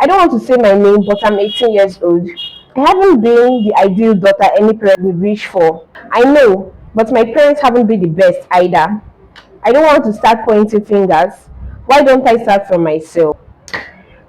I don't want to say my name, but I'm 18 years old. I haven't been the ideal daughter any parent would wish for. I know, but my parents haven't been the best either. I don't want to start pointing fingers. Why don't I start from myself?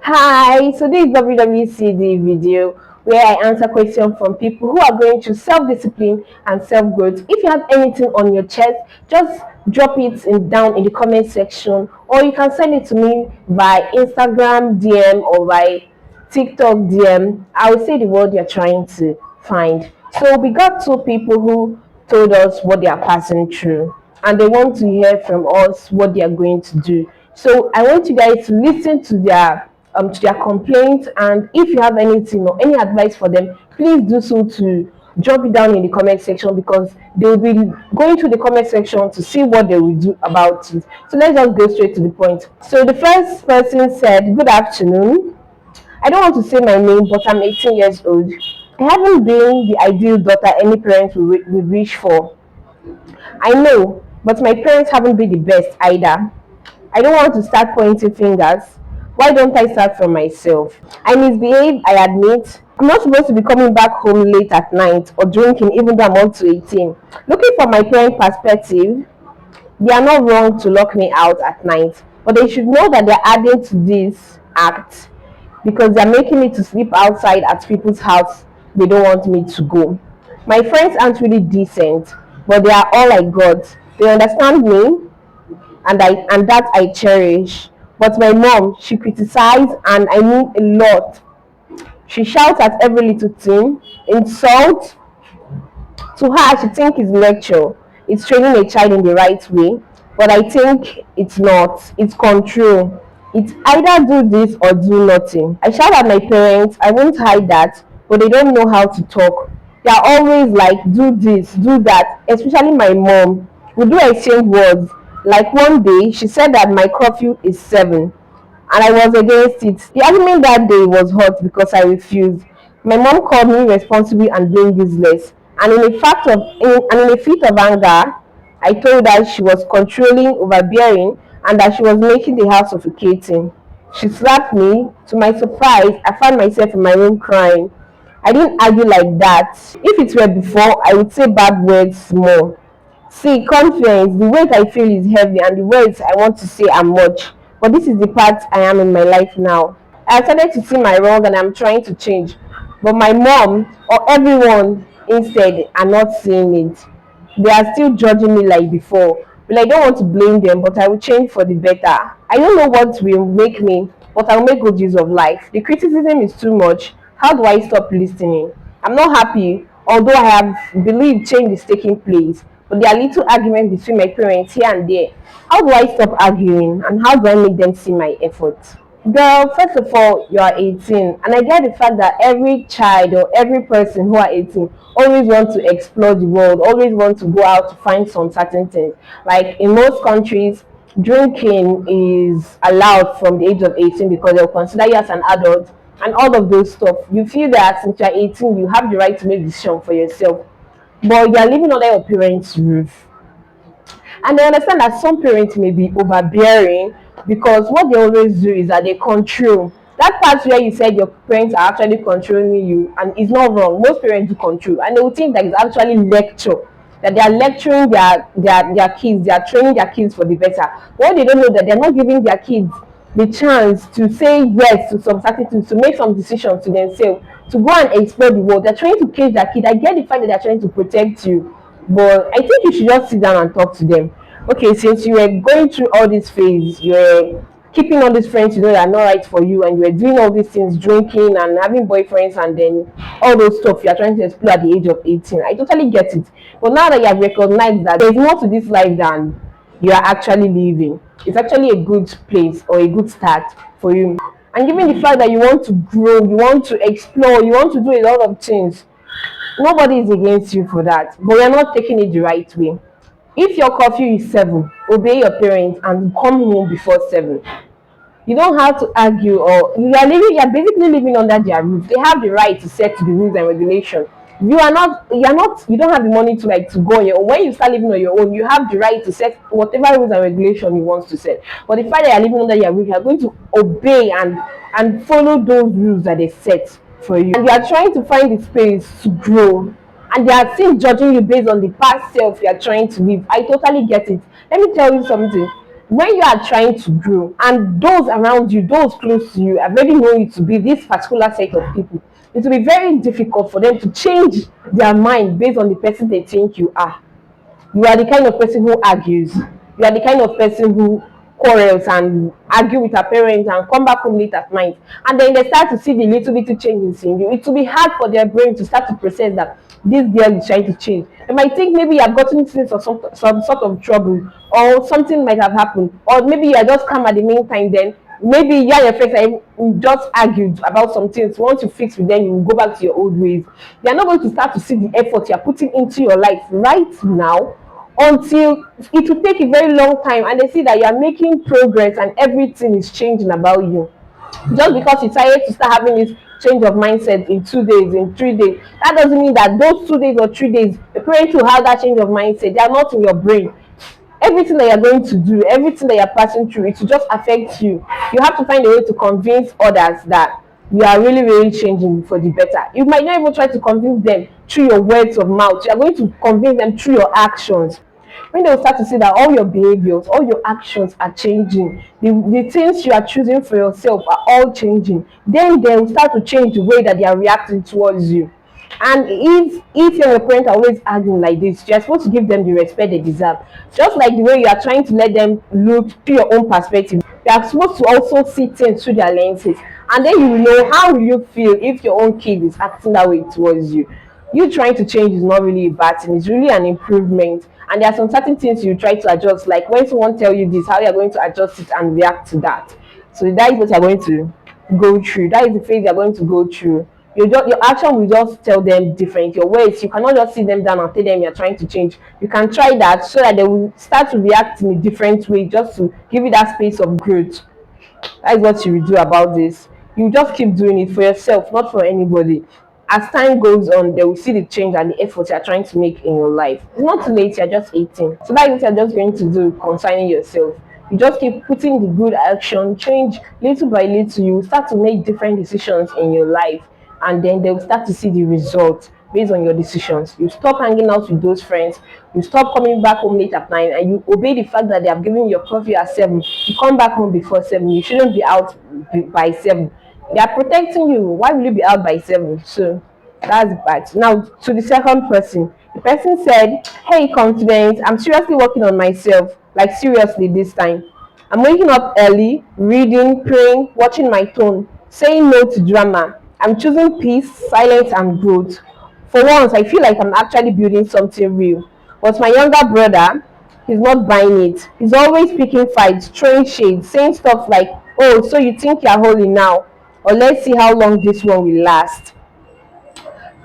Hi, so this is Wwcd video where I answer questions from people who are going through self-discipline and self-growth. If you have anything on your chest, just drop it down in the comment section, or you can send it to me by Instagram DM or by TikTok DM. I will say the word you're trying to find. So we got two people who told us what they are passing through, and they want to hear from us what they are going to do. So I want you guys to listen to their complaints, and if you have anything or any advice for them, please do so to drop it down in the comment section, because they will be going through the comment section to see what they will do about it. So let's just go straight to the point. So the first person said, "Good afternoon. I don't want to say my name, but I'm 18 years old. I haven't been the ideal daughter any parent would wish for. I know, but my parents haven't been the best either. I don't want to start pointing fingers. Why don't I start from myself? I misbehave, I admit. I'm not supposed to be coming back home late at night or drinking even though I'm up to 18. Looking from my parent perspective, they are not wrong to lock me out at night, but they should know that they're adding to this act because they're making me to sleep outside at people's house they don't want me to go. My friends aren't really decent, but they are all I got. They understand me, and that I cherish. But my mom, she criticizes, and I mean a lot. She shouts at every little thing, insult. To her, she thinks it's lecture. It's training a child in the right way. But I think it's not. It's control. It's either do this or do nothing. I shout at my parents, I won't hide that, but they don't know how to talk. They are always like, do this, do that, especially my mom. We do exchange words. Like one day, she said that my curfew is 7, and I was against it. The argument that day was hot because I refused. My mom called me irresponsible and being useless. And in a fit of anger, I told her she was controlling, overbearing, and that she was making the house suffocating. She slapped me. To my surprise, I found myself in my room crying. I didn't argue like that. If it were before, I would say bad words more. See, confidence, the weight I feel is heavy, and the words I want to say are much. But this is the part I am in my life now. I have started to see my wrong and I'm trying to change. But my mom or everyone instead are not seeing it. They are still judging me like before. Well, I don't want to blame them, but I will change for the better. I don't know what will make me, but I will make good use of life. The criticism is too much. How do I stop listening? I'm not happy, although I have believed change is taking place. But there are little arguments between my parents here and there. How do I stop arguing, and how do I make them see my efforts? Girl, first of all, you are 18, and I get the fact that every child or every person who are 18 always want to explore the world, always want to go out to find some certain things. Like in most countries, drinking is allowed from the age of 18 because they'll consider you as an adult and all of those stuff. You feel that since you're 18, you have the right to make decisions for yourself, but you're living under your parents' roof. And I understand that some parents may be overbearing because what they always do is that they control. That part where you said your parents are actually controlling you, and it's not wrong. Most parents do control, and they will think that it's actually lecture, that they are lecturing their kids, they are training their kids for the better. What they don't know that they're not giving their kids the chance to say yes to some certain things, to make some decisions to themselves, to go and explore the world. They're trying to cage their kid. I get the fact that they're trying to protect you, but I think you should just sit down and talk to them. Okay, since you were going through all this phase, you were keeping all these friends you know that are not right for you, and you were doing all these things, drinking and having boyfriends, and then all those stuff you are trying to explore at the age of 18. I totally get it. But now that you have recognized that there's more to this life than you are actually living, it's actually a good place or a good start for you. And given the fact that you want to grow, you want to explore, you want to do a lot of things, nobody is against you for that. But you're not taking it the right way. If your curfew is 7, obey your parents and come home before 7. You don't have to argue, or you are basically living under their roof. They have the right to set the rules and regulations. You don't have the money to like to go on your own. When you start living on your own, you have the right to set whatever rules and regulation you want to set. But the fact that you're living under your roof, you're going to obey and follow those rules that they set for you, and you are trying to find the space to grow, and they are still judging you based on the past self you are trying to live. I totally get it. Let me tell you something. When you are trying to grow and those around you, those close to you, have already known you to be this particular set of people, it will be very difficult for them to change their mind based on the person they think you are. You are the kind of person who argues. You are the kind of person who quarrels and argue with her parents and come back home late at night. And then they start to see the little changes in you. It will be hard for their brain to start to process that this girl is trying to change. They might think maybe you have gotten into some sort of trouble, or something might have happened, or maybe you are just calm at the meantime. Then maybe you and your friends just argued about some things. Once you fix with them, you will go back to your old ways. They are not going to start to see the effort you are putting into your life right now, until it will take a very long time and they see that you are making progress and everything is changing about you. Just because you decided to start having this change of mindset in 2 days, in 3 days, that doesn't mean that those 2 days or 3 days the parents who have that change of mindset, they are not in your brain. Everything that you're going to do, everything that you're passing through, it will just affect you. You have to find a way to convince others that you are really changing for the better. You might not even try to convince them through your words of mouth. You are going to convince them through your actions. When they will start to see that all your behaviors, all your actions are changing, the things you are choosing for yourself are all changing, then they will start to change the way that they are reacting towards you. And if your parents are always arguing like this, you're supposed to give them the respect they deserve. Just like the way you are trying to let them look through your own perspective, you are supposed to also see things through their lenses. And then you will know how will you feel if your own kid is acting that way towards you. You trying to change is not really a bad thing, it's really an improvement. And there are some certain things you try to adjust, like when someone tell you this, how you're going to adjust it and react to that. So that is what you're going to go through. That is the phase you're going to go through. Your action will just tell them different. Your words, you cannot just sit them down and tell them you're trying to change. You can try that so that they will start to react in a different way, just to give you that space of growth. That is what you will do about this. You just keep doing it for yourself, not for anybody. As time goes on, they will see the change and the effort you are trying to make in your life. It's not too late, you're just 18. So that is what you're just going to do concerning yourself. You just keep putting the good action, change little by little. You will start to make different decisions in your life, and then they will start to see the results based on your decisions. You stop hanging out with those friends, you stop coming back home late at night, and you obey the fact that they have given you your coffee at 7. You come back home before 7. You shouldn't be out by 7. They are protecting you. Why will you be out by 7? So that's bad. Now to the second person. The person said, "Hey, confidence, I'm seriously working on myself. Like seriously this time. I'm waking up early, reading, praying, watching my tone, saying no to drama. I'm choosing peace, silence, and growth. For once, I feel like I'm actually building something real. But my younger brother, he's not buying it. He's always picking fights, throwing shade, saying stuff like, 'Oh, so you think you're holy now? Or let's see how long this one will last.'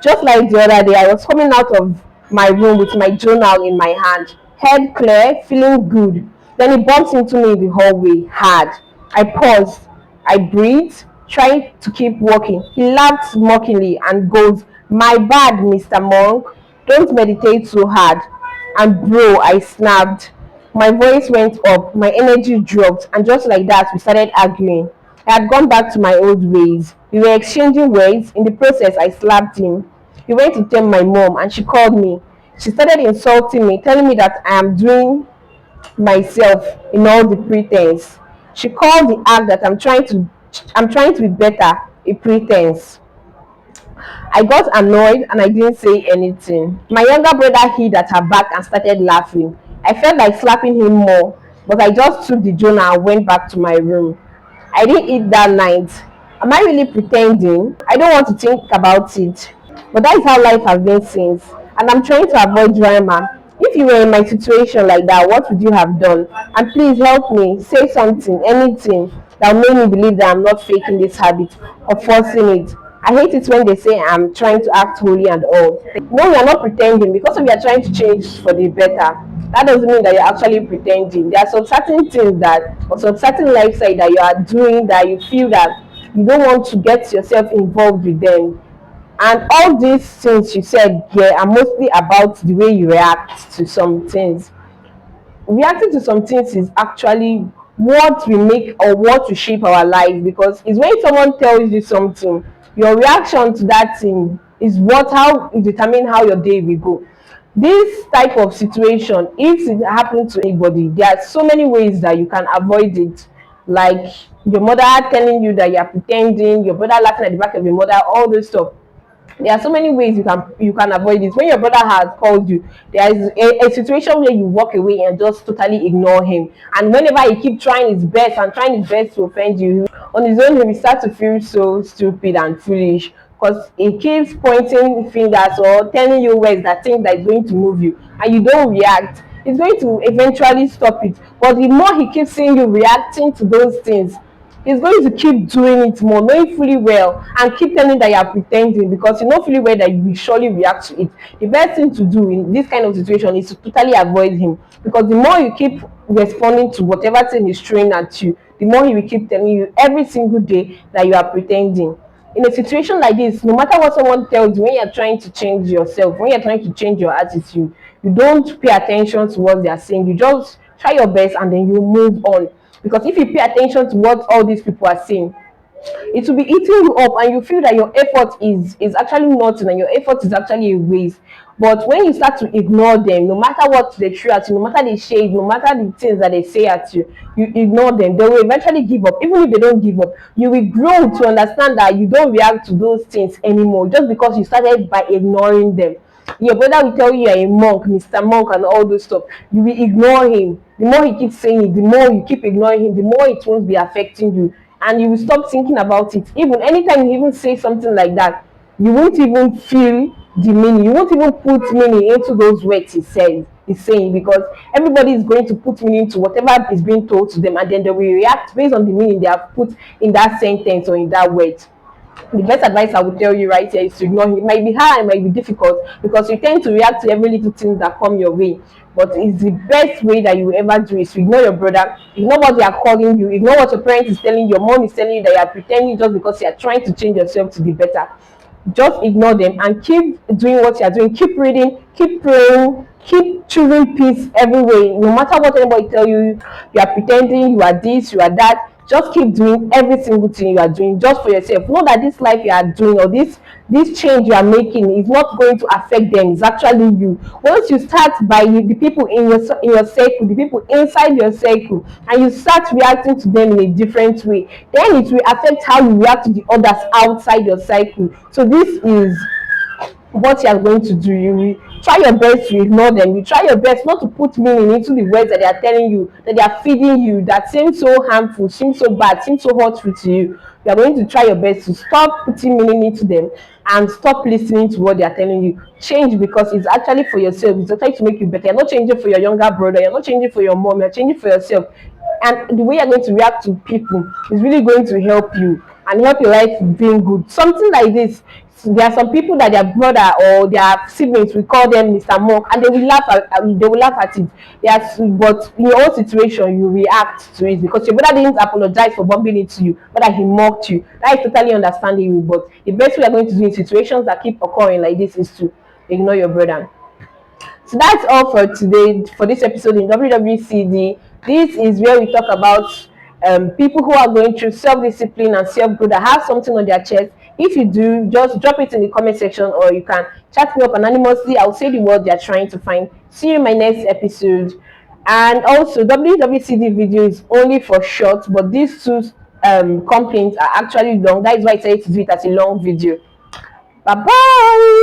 Just like the other day, I was coming out of my room with my journal in my hand, head clear, feeling good. Then he bumps into me in the hallway, hard. I paused, I breathed, trying to keep walking. He laughed mockingly and goes, 'My bad, Mr. Monk. Don't meditate so hard.' And bro, I snapped. My voice went up, my energy dropped, and just like that, we started arguing. I had gone back to my old ways. We were exchanging words. In the process, I slapped him. He went to tell my mom, and she called me. She started insulting me, telling me that I am doing myself in all the pretense. She called the act that I'm trying to be better a pretense. I got annoyed and I didn't say anything. My younger brother hid at her back and started laughing. I felt like slapping him more, but I just took the journal and went back to my room. I didn't eat that night. Am I really pretending? I don't want to think about it. But that is how life has been since. And I'm trying to avoid drama. If you were in my situation like that, what would you have done? And please help me. Say something, anything that will make me believe that I'm not faking this habit or forcing it. I hate it when they say I'm trying to act holy and all. No, you're not pretending. Because if you're trying to change for the better, that doesn't mean that you're actually pretending. There are some certain things that, or some certain lifestyle that you are doing that you feel that you don't want to get yourself involved with them. And all these things you said here are mostly about the way you react to some things. Reacting to some things is actually what we make or what will shape our life, because it's when someone tells you something, your reaction to that thing is what how it determine how your day will go. This type of situation, if it happens to anybody, there are so many ways that you can avoid it, like your mother telling you that you are pretending, your brother laughing at the back of your mother, all those stuff. There are so many ways you can avoid it. When your brother has called you, there is a situation where you walk away and just totally ignore him, and whenever he keep trying his best and trying his best to offend you, on his own he will start to feel so stupid and foolish, because he keeps pointing fingers or telling you words that think that is going to move you, and you don't react. It's going to eventually stop it, but the more he keeps seeing you reacting to those things, he's going to keep doing it more, knowing fully well, and keep telling that you are pretending, because you know fully well that you will surely react to it. The best thing to do in this kind of situation is to totally avoid him, because the more you keep responding to whatever thing he's throwing at you, the more he will keep telling you every single day that you are pretending. In a situation like this, no matter what someone tells you, when you're trying to change yourself, when you're trying to change your attitude, you don't pay attention to what they are saying. You just try your best and then you move on. Because if you pay attention to what all these people are saying, it will be eating you up, and you feel that your effort is actually nothing, and your effort is actually a waste. But when you start to ignore them, no matter what they throw at you, no matter the shade, no matter the things that they say at you, you ignore them, they will eventually give up. Even if they don't give up, you will grow to understand that you don't react to those things anymore, just because you started by ignoring them. Your brother will tell you you're a monk, Mr. Monk, and all those stuff. You will ignore him. The more he keeps saying it, the more you keep ignoring him, the more it won't be affecting you. And you will stop thinking about it. Even anytime you even say something like that, you won't even feel the meaning. You won't even put meaning into those words he's saying, because everybody is going to put meaning to whatever is being told to them, and then they will react based on the meaning they have put in that sentence or in that word. The best advice I would tell you right here is to ignore him. It might be hard, it might be difficult, because you tend to react to every little thing that come your way. But it's the best way that you will ever do is to ignore your brother, ignore what they are calling you, ignore what your parents is telling you, your mom is telling you that you are pretending just because you are trying to change yourself to be better. Just ignore them and keep doing what you are doing. Keep reading, keep praying, keep choosing peace every way. No matter what anybody tell you, you are pretending, you are this, you are that. Just keep doing every single thing you are doing just for yourself. Know that this life you are doing, or this change you are making, is not going to affect them. It's actually you. Once you start by the people in your circle, the people inside your circle, and you start reacting to them in a different way, then it will affect how you react to the others outside your cycle. So this is what you are going to do. You will try your best to ignore them. You try your best not to put meaning into the words that they are telling you, that they are feeding you, that seem so harmful, seem so bad, seem so hurtful to you. You are going to try your best to stop putting meaning into them and stop listening to what they are telling you. Change, because it's actually for yourself. It's actually to make you better. You're not changing for your younger brother, you're not changing for your mom, you're changing for yourself. And the way you're going to react to people is really going to help you and help your life being good. Something like this, there are some people that their brother or their siblings will call them Mr. Monk, and they will laugh at it. Yes, but in your own situation, you react to it because your brother didn't apologize for bumping into you, but that he mocked you. That is totally understandable. But the best we are going to do in situations that keep occurring like this is to ignore your brother. So that's all for today, for this episode in WWCD. This is where we talk about people who are going through self-discipline and self-growth, that have something on their chest. If you do, just drop it in the comment section, or you can chat me up anonymously. I'll say the word you're trying to find. See you in my next episode. And also, WWCD video is only for short, but these two complaints are actually long. That is why I decided to do it as a long video. Bye bye.